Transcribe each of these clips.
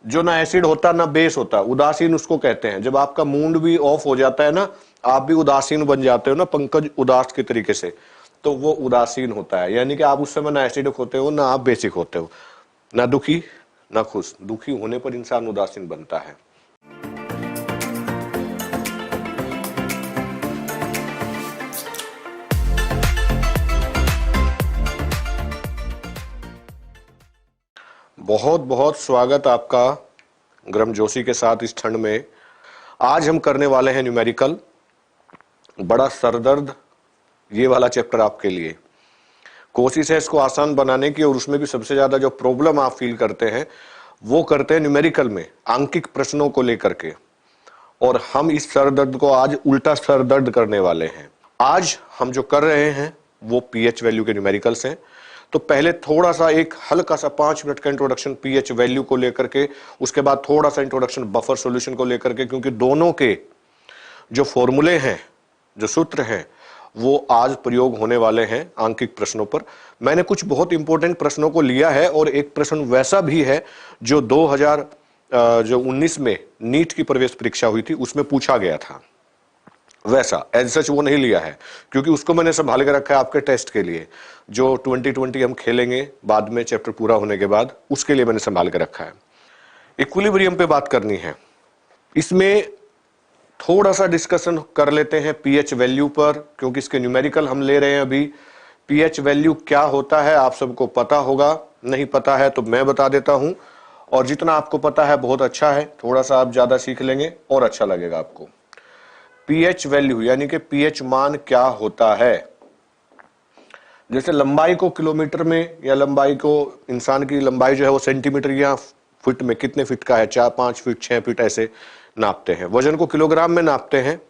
जो ना एसिड होता ना बेस होता, उदासीन उसको कहते हैं। जब आपका मूड भी ऑफ हो जाता है ना, आप भी उदासीन बन जाते हो ना, पंकज उदास के तरीके से, तो वो उदासीन होता है। यानी कि आप उस समय ना एसिडिक होते हो ना आप बेसिक होते हो, ना दुखी ना खुश। दुखी होने पर इंसान उदासीन बनता है। बहुत बहुत स्वागत आपका गर्म जोशी के साथ इस ठंड में। आज हम करने वाले हैं न्यूमेरिकल, बड़ा सरदर्द ये वाला चैप्टर आपके लिए। कोशिश है इसको आसान बनाने की, और उसमें भी सबसे ज्यादा जो प्रॉब्लम आप फील करते हैं वो करते हैं न्यूमेरिकल में, आंकिक प्रश्नों को लेकर के। और हम इस सरदर्द को आज उल्टा सरदर्द करने वाले हैं। आज हम जो कर रहे हैं वो पीएच वैल्यू के न्यूमेरिकल्स हैं। तो पहले थोड़ा सा एक हल्का सा 5 मिनट का इंट्रोडक्शन पीएच वैल्यू को लेकर के, उसके बाद थोड़ा सा इंट्रोडक्शन बफर सॉल्यूशन को लेकर के, क्योंकि दोनों के जो फॉर्मूले हैं, जो सूत्र हैं, वो आज प्रयोग होने वाले हैं आंकिक प्रश्नों पर। मैंने कुछ बहुत इंपॉर्टेंट प्रश्नों को लिया है, और एक प्रश्न वैसा भी है जो 2019 में नीट की प्रवेश परीक्षा हुई थी उसमें पूछा गया था। वैसा एज सच वो नहीं लिया है, क्योंकि उसको मैंने संभाल के रखा है आपके टेस्ट के लिए, जो 2020 हम खेलेंगे बाद में चैप्टर पूरा होने के बाद, उसके लिए मैंने संभाल के रखा है। इक्विलिब्रियम पे बात करनी है, इसमें थोड़ा सा डिस्कशन कर लेते हैं पीएच वैल्यू पर, क्योंकि इसके न्यूमेरिकल हम ले रहे हैं अभी। पीएच वैल्यू क्या होता है आप सबको पता होगा, नहीं पता है तो मैं बता देता हूं, और जितना आपको पता है बहुत अच्छा है, थोड़ा सा आप ज्यादा सीख लेंगे और अच्छा लगेगा आपको। पीएच वैल्यू यानी कि पीएच मान क्या होता है। जैसे लंबाई को किलोमीटर में, या लंबाई को, इंसान की लंबाई जो है वो सेंटीमीटर या फुट में, कितने फीट का है, 4 5 फीट 6 फीट ऐसे नापते हैं। वजन को किलोग्राम में नापते हैं।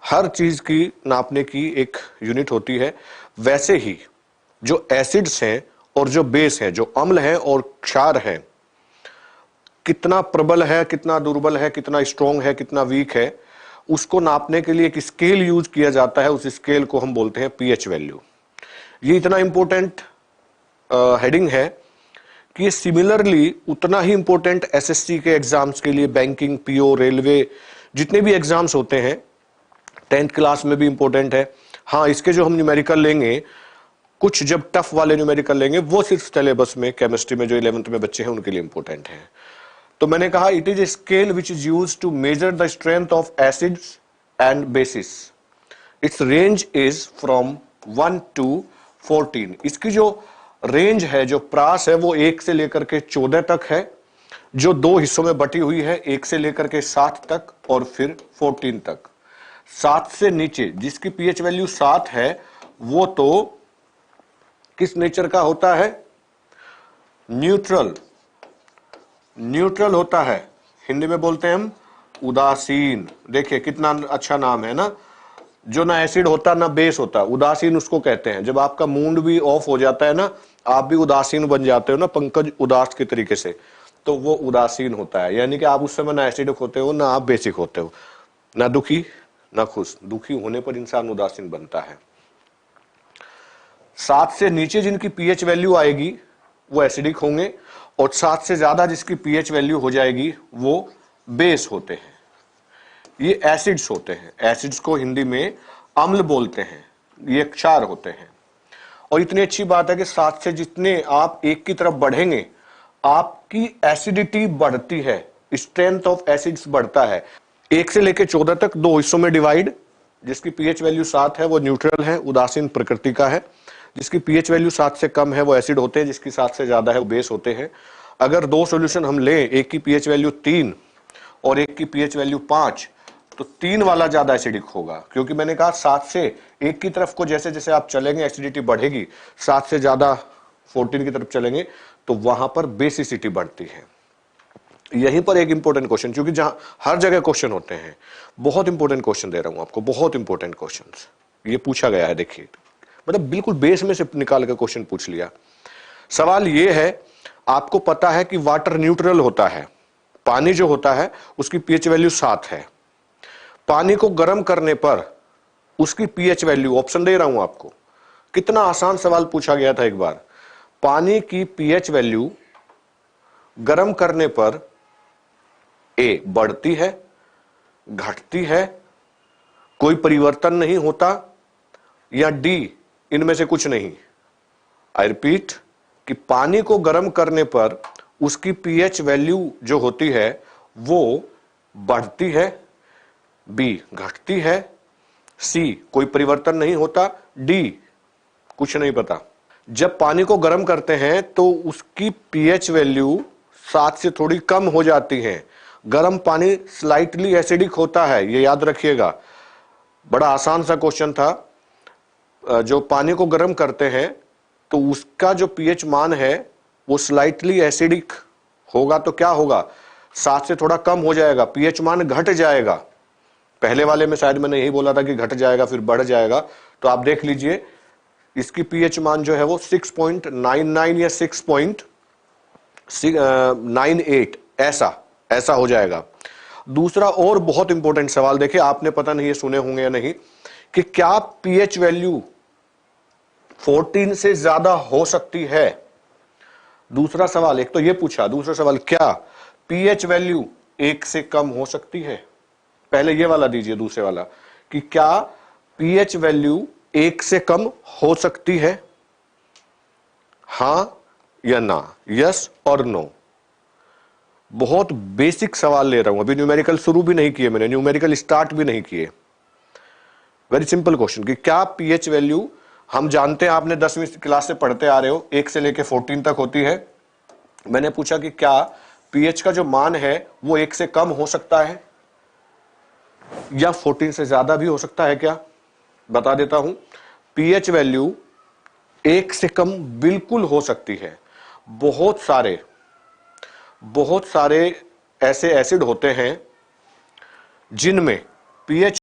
हर चीज की नापने की एक यूनिट होती है। वैसे ही जो एसिड्स हैं और जो बेस हैं, जो अम्ल हैं और क्षार हैं, कितना प्रबल है, कितना दुर्बल है, कितना स्ट्रॉन्ग है, कितना वीक है, उसको नापने के लिए एक स्केल यूज किया जाता है। उस स्केल को हम बोलते हैं पीएच वैल्यू। ये इतना इंपॉर्टेंट हेडिंग है कि ये सिमिलरली उतना ही इंपॉर्टेंट एसएससी के एग्जाम्स के लिए, बैंकिंग, पीओ, रेलवे, जितने भी एग्जाम्स होते हैं, 10th क्लास में भी इंपॉर्टेंट है। हाँ, इसके जो हम न्यूमेरिकल लेंगे, कुछ जब टफ वाले न्यूमेरिकल लेंगे, वो सिर्फ सिलेबस में, केमिस्ट्री में जो 11th में बच्चे हैं उनके लिए इंपॉर्टेंट है। तो मैंने कहा it is a scale which is used to measure the strength of acids and bases. Its range is from 1 to 14। इसकी जो रेंज है, जो प्रास है, वो 1 से लेकर के 14 तक है, जो 2 हिस्सों में बटी हुई है, 1 से लेकर के 7 तक और फिर 14 तक। 7 से नीचे जिसकी पीएच वैल्यू 7 है वो तो किस नेचर का होता है? न्यूट्रल। न्यूट्रल होता है, हिंदी में बोलते हैं हम उदासीन। देखिए कितना अच्छा नाम है ना, जो ना एसिड होता ना बेस होता, उदासीन उसको कहते हैं। जब आपका मूड भी ऑफ हो जाता है ना, आप भी उदासीन बन जाते हो ना, पंकज उदास के तरीके से, तो वो उदासीन होता है। यानी कि आप उस समय ना एसिडिक होते हो ना आप बेसिक होते हो, ना दुखी ना खुश। दुखी होने पर इंसान उदासीन बनता है। 7 से नीचे जिनकी पीएच वैल्यू आएगी वो एसिडिक होंगे, और 7 से ज्यादा जिसकी पीएच वैल्यू हो जाएगी वो बेस होते हैं। ये एसिड्स होते हैं। एसिड्स को हिंदी में अम्ल बोलते हैं, ये क्षार होते हैं। और इतनी अच्छी बात है कि 7 से जितने आप 1 की तरफ बढ़ेंगे, आपकी एसिडिटी बढ़ती है, स्ट्रेंथ ऑफ एसिड्स बढ़ता है। 1 से लेकर 14 तक 2 हिस्सों में डिवाइड। जिसकी पीएच वैल्यू 7 है वो न्यूट्रल है, उदासीन प्रकृति का है। जिसकी पीएच वैल्यू 7 से कम है वो एसिड होते हैं, जिसकी 7 से ज्यादा है वो बेस होते हैं। अगर 2 सॉल्यूशन हम लें, एक की पीएच वैल्यू 3 और एक की पीएच वैल्यू 5, तो 3 वाला ज्यादा एसिडिक होगा, क्योंकि मैंने कहा 7 से 1 की तरफ को जैसे जैसे आप चलेंगे एसिडिटी बढ़ेगी, 7 से ज्यादा 14 की तरफ चलेंगे तो वहां पर बेसिसिटी बढ़ती है। यहीं पर एक इंपॉर्टेंट क्वेश्चन, क्योंकि जहां हर जगह क्वेश्चन होते हैं, बहुत इंपॉर्टेंट क्वेश्चन दे रहा हूं आपको, बहुत इंपॉर्टेंट क्वेश्चन ये पूछा गया है। देखिए, मतलब बिल्कुल बेस में से निकाल के क्वेश्चन पूछ लिया। सवाल ये है, आपको पता है कि वाटर न्यूट्रल होता है, पानी जो होता है उसकी पीएच वैल्यू 7 है। पानी को गर्म करने पर उसकी पीएच वैल्यू, ऑप्शन दे रहा हूं आपको, कितना आसान सवाल पूछा गया था एक बार। पानी की पीएच वैल्यू गर्म करने पर ए बढ़ती है, घटती है, कोई परिवर्तन नहीं होता, या डी इनमें से कुछ नहीं। आई रिपीट कि पानी को गर्म करने पर उसकी पीएच वैल्यू जो होती है वो बढ़ती है, बी घटती है, सी कोई परिवर्तन नहीं होता, डी कुछ नहीं पता। जब पानी को गर्म करते हैं तो उसकी पीएच वैल्यू 7 से थोड़ी कम हो जाती है। गर्म पानी स्लाइटली एसिडिक होता है, ये याद रखिएगा। बड़ा आसान सा क्वेश्चन था। जो पानी को गर्म करते हैं तो उसका जो पीएच मान है वो स्लाइटली एसिडिक होगा, तो क्या होगा, 7 से थोड़ा कम हो जाएगा, पीएच मान घट जाएगा। पहले वाले में शायद मैंने यही बोला था कि घट जाएगा फिर बढ़ जाएगा, तो आप देख लीजिए इसकी पीएच मान जो है वो 6.99 या 6.98 ऐसा हो जाएगा। दूसरा और बहुत इंपॉर्टेंट सवाल देखिए, आपने पता नहीं ये सुने होंगे या नहीं, कि क्या पीएच वैल्यू 14 से ज्यादा हो सकती है। दूसरा सवाल, एक तो ये पूछा, दूसरा सवाल क्या पीएच वैल्यू 1 से कम हो सकती है। पहले ये वाला दीजिए, दूसरे वाला, कि क्या पीएच वैल्यू 1 से कम हो सकती है, हां या ना, यस और नो। बहुत बेसिक सवाल ले रहा हूं, अभी न्यूमेरिकल शुरू भी नहीं किए मैंने, न्यूमेरिकल स्टार्ट भी नहीं किए। वेरी सिंपल क्वेश्चन कि क्या पीएच वैल्यू, हम जानते हैं आपने 10वीं क्लास से पढ़ते आ रहे हो, 1 से लेके 14 तक होती है। मैंने पूछा कि क्या पीएच का जो मान है वो 1 से कम हो सकता है या 14 से ज्यादा भी हो सकता है क्या। बता देता हूं, पीएच वैल्यू 1 से कम बिल्कुल हो सकती है। बहुत सारे ऐसे एसिड होते हैं जिनमें पीएच